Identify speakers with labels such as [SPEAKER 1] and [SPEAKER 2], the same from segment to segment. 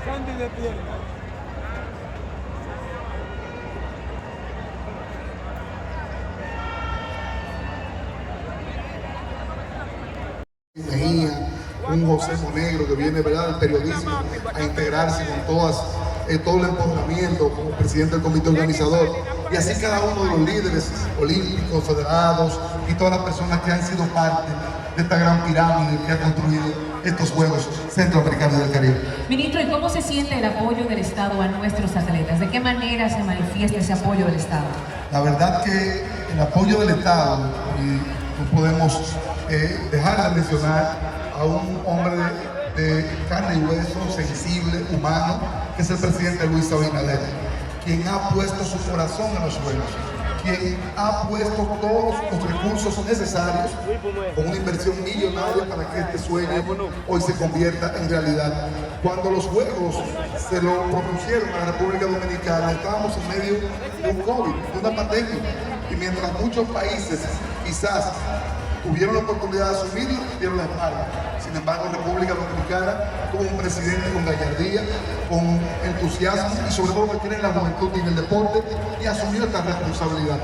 [SPEAKER 1] Sandy de pierna.
[SPEAKER 2] Mejía, un José Monegro que viene, ¿verdad?, del periodismo a integrarse con todo el empoderamiento como presidente del comité organizador, y así cada uno de los líderes olímpicos, federados y todas las personas que han sido parte de esta gran pirámide que ha construido estos Juegos Centroamericanos del Caribe.
[SPEAKER 3] Ministro, ¿y cómo se siente el apoyo del Estado a nuestros atletas? ¿De qué manera se manifiesta ese apoyo del Estado?
[SPEAKER 2] La verdad que el apoyo del Estado, y no podemos dejar de mencionar a un hombre de carne y hueso, sensible, humano, que es el presidente Luis Abinader, quien ha puesto su corazón en los Juegos, quien ha puesto todos los recursos necesarios con una inversión millonaria para que este sueño hoy se convierta en realidad. Cuando los Juegos se lo propusieron a la República Dominicana, estábamos en medio de un COVID, de una pandemia, y mientras muchos países quizás tuvieron la oportunidad de asumirlo, dieron la espalda. Sin embargo, República Dominicana tuvo un presidente con gallardía, con entusiasmo y sobre todo que cree en la juventud y en el deporte, y asumió esta responsabilidad.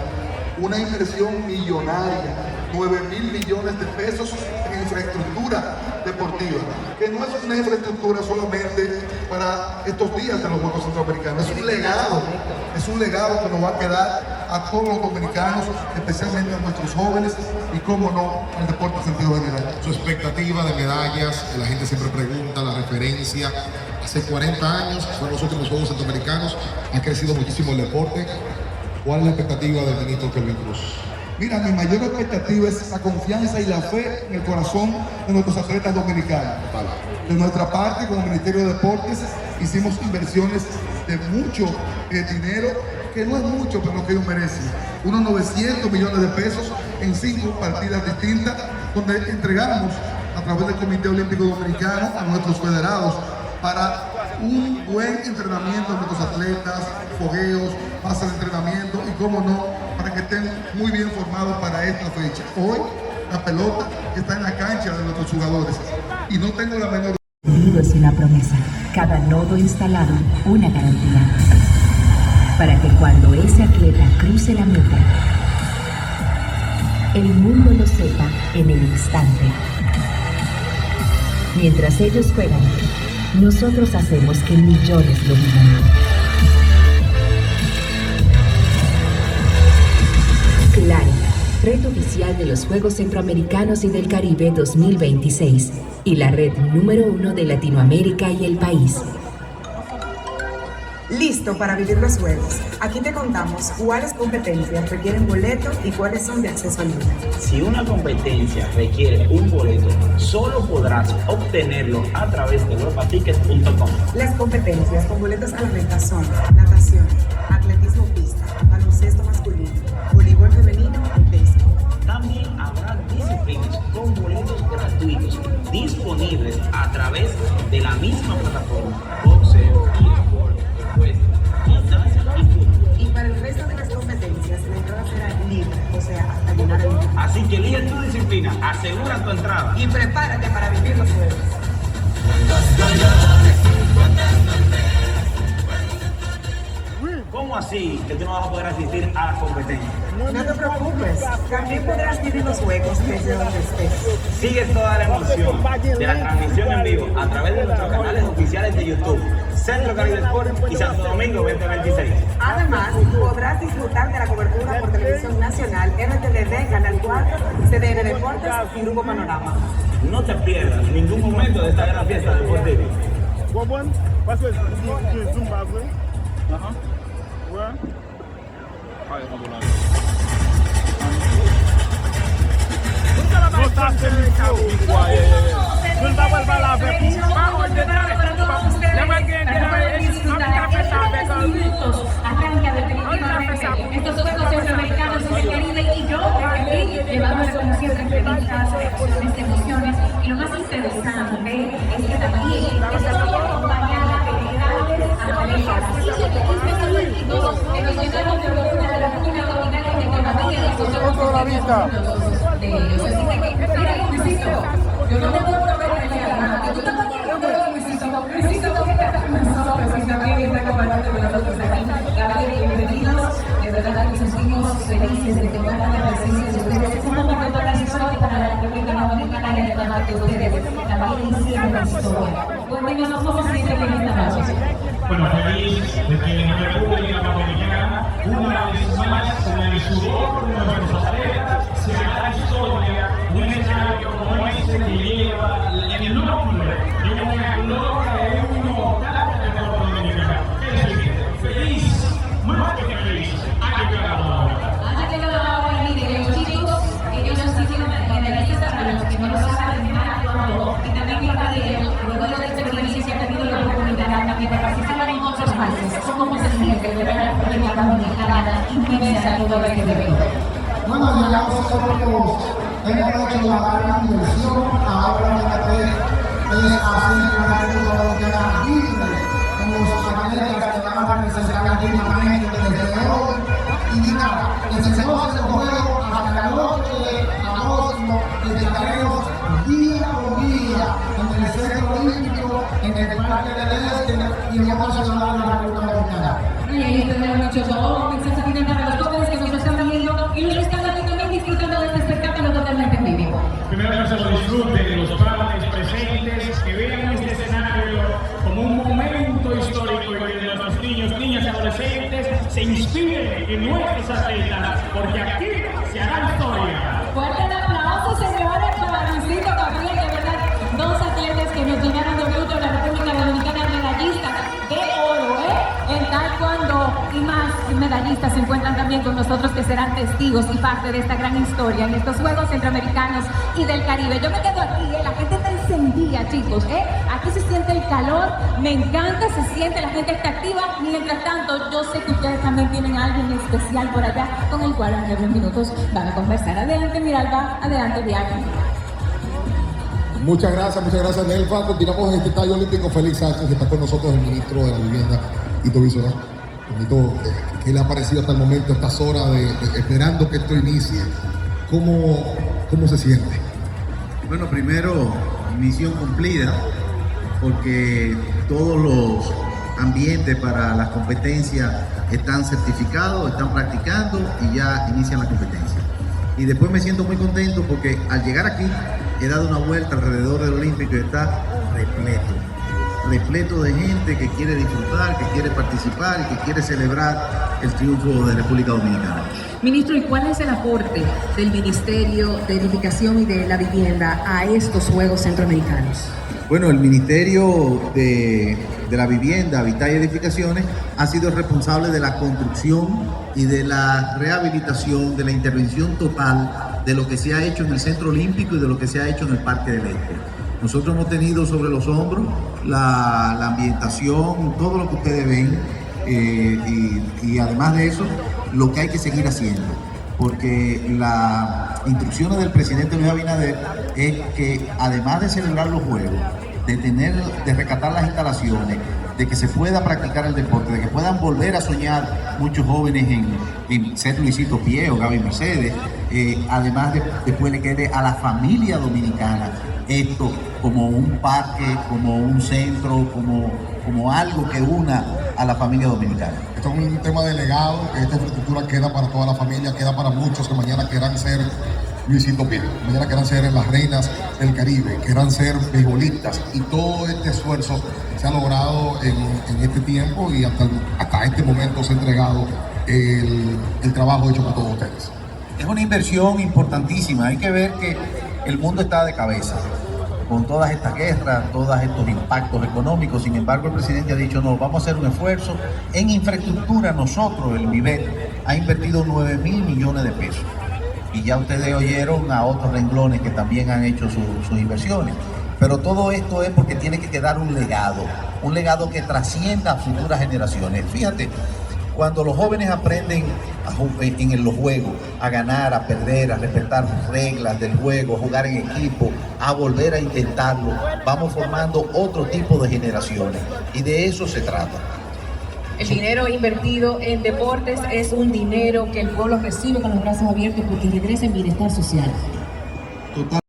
[SPEAKER 2] Una inversión millonaria, 9.000 millones de pesos en infraestructura deportiva, que no es una infraestructura solamente para estos días de los Juegos Centroamericanos, es un legado que nos va a quedar a todos los dominicanos, especialmente a nuestros jóvenes y, cómo no, al deporte en sentido general.
[SPEAKER 4] Su expectativa de medallas, la gente siempre pregunta, la referencia. Hace 40 años fueron los últimos Juegos Centroamericanos, ha crecido muchísimo el deporte. ¿Cuál es la expectativa del ministro Kelvin Cruz?
[SPEAKER 2] Mira, mi mayor expectativa es la confianza y la fe en el corazón de nuestros atletas dominicanos. De nuestra parte, como Ministerio de Deportes, hicimos inversiones de mucho dinero, que no es mucho, pero lo que ellos merecen. Unos 900 millones de pesos en 5 partidas distintas, donde entregamos a través del Comité Olímpico Dominicano a nuestros federados para un buen entrenamiento de nuestros atletas, fogueos, pases de entrenamiento y, cómo no, para que estén muy bien formados para esta fecha. Hoy la pelota está en la cancha de nuestros jugadores y no tengo la menor...
[SPEAKER 5] Unido es una promesa, cada nodo instalado una garantía, para que cuando ese atleta cruce la meta, el mundo lo sepa en el instante. Mientras ellos juegan, nosotros hacemos que millones lo vivan. Claro, red oficial de los Juegos Centroamericanos y del Caribe 2026 y la red número 1 de Latinoamérica y el país.
[SPEAKER 6] Listo para vivir los Juegos. Aquí te contamos cuáles competencias requieren boleto y cuáles son de acceso libre.
[SPEAKER 7] Si una competencia requiere un boleto, solo podrás obtenerlo a través de webatickets.com.
[SPEAKER 6] Las competencias con boletos a la venta son natación, atletismo pista, baloncesto masculino, voleibol femenino y béisbol.
[SPEAKER 7] También habrá disciplinas con boletos gratuitos disponibles a través de la misma plataforma: boxeo, eSport, gimnasia y fútbol.
[SPEAKER 6] Y para el resto de las competencias, la entrada será libre, o sea, hasta llenar el lugar.
[SPEAKER 7] Así que elige tu disciplina, asegura tu entrada
[SPEAKER 6] Y prepárate para vivir los Juegos.
[SPEAKER 7] ¿Cómo así que tú no vas a poder asistir a la competencia?
[SPEAKER 6] No te preocupes, también podrás vivir los Juegos desde donde estés.
[SPEAKER 7] Sigue toda la emoción de la transmisión en vivo a través de nuestros canales oficiales de YouTube, Centro Caribe Sport y Santo Domingo 2026.
[SPEAKER 6] Además, podrás disfrutar de la cobertura por televisión nacional, RTVD, Canal 4, CDN Deportes y Grupo Panorama.
[SPEAKER 7] No te pierdas ningún momento de esta gran fiesta deportiva.
[SPEAKER 3] Arranca definitivamente estos Juegos Centroamericanos y del Caribe, y yo aquí le vamos a conocer entrevistas, reacciones, emociones, y lo más interesante es que también estoy acompañada de grandes atletas olímpicos que nos llenaron de orgullo de la República Dominicana y de Colombia, y de los Luisito, yo no tengo problema de llamar. Yo también quiero Luisito, pues también está compartiendo con nosotros aquí. Gabriel, bienvenidos. De verdad que nos sentimos felices de tener la presencia de ustedes. Es un momento transitorio para la República Dominicana y además que ustedes también hicieron la historia. Bueno, ¿cómo se sienten en esta noche?
[SPEAKER 8] Bueno, feliz de que en la República Dominicana, una vez más, con el sudor de nuestros atletas, se hará historia, un escenario como este que lleva el nombre de una gloria de un mortal de la Dominicana. Feliz, más que feliz, ha llegado la hora.
[SPEAKER 3] Ha llegado la hora, miren, los chicos, ellos han sido medallistas para los que no lo saben, y también Gabriel, luego de la experiencia que ha tenido la oportunidad también de participar en otros países. ¿Cómo se siente de ver a la República Dominicana inmensa todo este evento?
[SPEAKER 9] Bueno, ya nosotros hemos hecho la gran inversión, ahora es hacer una República Dominicana libre, como los atletas que van a representar dignamente desde hoy. Y nada, necesitamos el juego hasta la noche, agosto, y estaremos día por día en el Centro Olímpico, en el Parque del Este y en otras ciudades de la República Dominicana.
[SPEAKER 3] Y ahí tenemos mucho todo, un mensaje final para los jóvenes que nos están viendo y los que están aquí también disfrutando de este espectáculo totalmente en vivo.
[SPEAKER 8] Primero que se lo disfruten los padres presentes, que vean este escenario como un momento histórico y que nuestros niños, niñas y adolescentes se inspiren en nuestros atletas, porque aquí se hará historia.
[SPEAKER 3] Fuerte el aplauso, señores, para Luisito Gabriel, de verdad, dos atletas que nos llenaron de orgullo la República Dominicana, medallistas de oro, en taekwondo y más medallistas se encuentran también con nosotros que serán testigos y parte de esta gran historia en estos Juegos Centroamericanos y del Caribe. Yo me quedo aquí, la gente está encendida, chicos, aquí se siente el calor, me encanta, se siente, la gente está activa. Mientras tanto, yo sé que ustedes también tienen a alguien especial por allá con el cual en unos minutos van a conversar. Adelante, Miralba, adelante, Diana.
[SPEAKER 4] Muchas gracias, Nelfa. Continuamos en este estadio olímpico. Félix Sánchez, que está con nosotros, el ministro de la Vivienda, Hito Bisonó. ¿Qué le ha parecido hasta el momento, estas horas esperando que esto inicie? ¿Cómo se siente?
[SPEAKER 10] Bueno, primero, misión cumplida, porque todos los ambientes para las competencias están certificados, están practicando y ya inician la competencia. Y después me siento muy contento porque al llegar aquí he dado una vuelta alrededor del Olímpico y está repleto de gente que quiere disfrutar, que quiere participar y que quiere celebrar el triunfo de República Dominicana.
[SPEAKER 6] Ministro, ¿y cuál es el aporte del Ministerio de Edificación y de la Vivienda a estos Juegos Centroamericanos?
[SPEAKER 10] Bueno, el Ministerio de la Vivienda, Habitat y Edificaciones ha sido el responsable de la construcción y de la rehabilitación, de la intervención total de lo que se ha hecho en el Centro Olímpico y de lo que se ha hecho en el Parque del Este. Nosotros hemos tenido sobre los hombros la ambientación, todo lo que ustedes ven y además de eso, lo que hay que seguir haciendo. Porque las instrucciones del presidente Luis Abinader es que además de celebrar los juegos, de rescatar las instalaciones, de que se pueda practicar el deporte, de que puedan volver a soñar muchos jóvenes en ser Luisito Pie o Gaby Mercedes, además después le quede a la familia dominicana esto como un parque, como un centro, como algo que una a la familia dominicana.
[SPEAKER 4] Esto es un tema de legado, que esta infraestructura queda para toda la familia, queda para muchos que mañana quieran ser Luisito Pie, mañana quieran ser las reinas del Caribe, quieran ser beisbolistas, y todo este esfuerzo se ha logrado en este tiempo y hasta este momento se ha entregado el trabajo hecho por todos ustedes.
[SPEAKER 10] Es una inversión importantísima, hay que ver que el mundo está de cabeza con todas estas guerras, todos estos impactos económicos. Sin embargo, el presidente ha dicho, no, vamos a hacer un esfuerzo en infraestructura. Nosotros, el MIBET, ha invertido 9.000 millones de pesos. Y ya ustedes oyeron a otros renglones que también han hecho sus inversiones. Pero todo esto es porque tiene que quedar un legado que trascienda a futuras generaciones. Fíjate, cuando los jóvenes aprenden en los juegos a ganar, a perder, a respetar las reglas del juego, a jugar en equipo, a volver a intentarlo, vamos formando otro tipo de generaciones y de eso se trata.
[SPEAKER 6] El dinero invertido en deportes es un dinero que el pueblo recibe con los brazos abiertos porque regresa en bienestar social.
[SPEAKER 10] Total.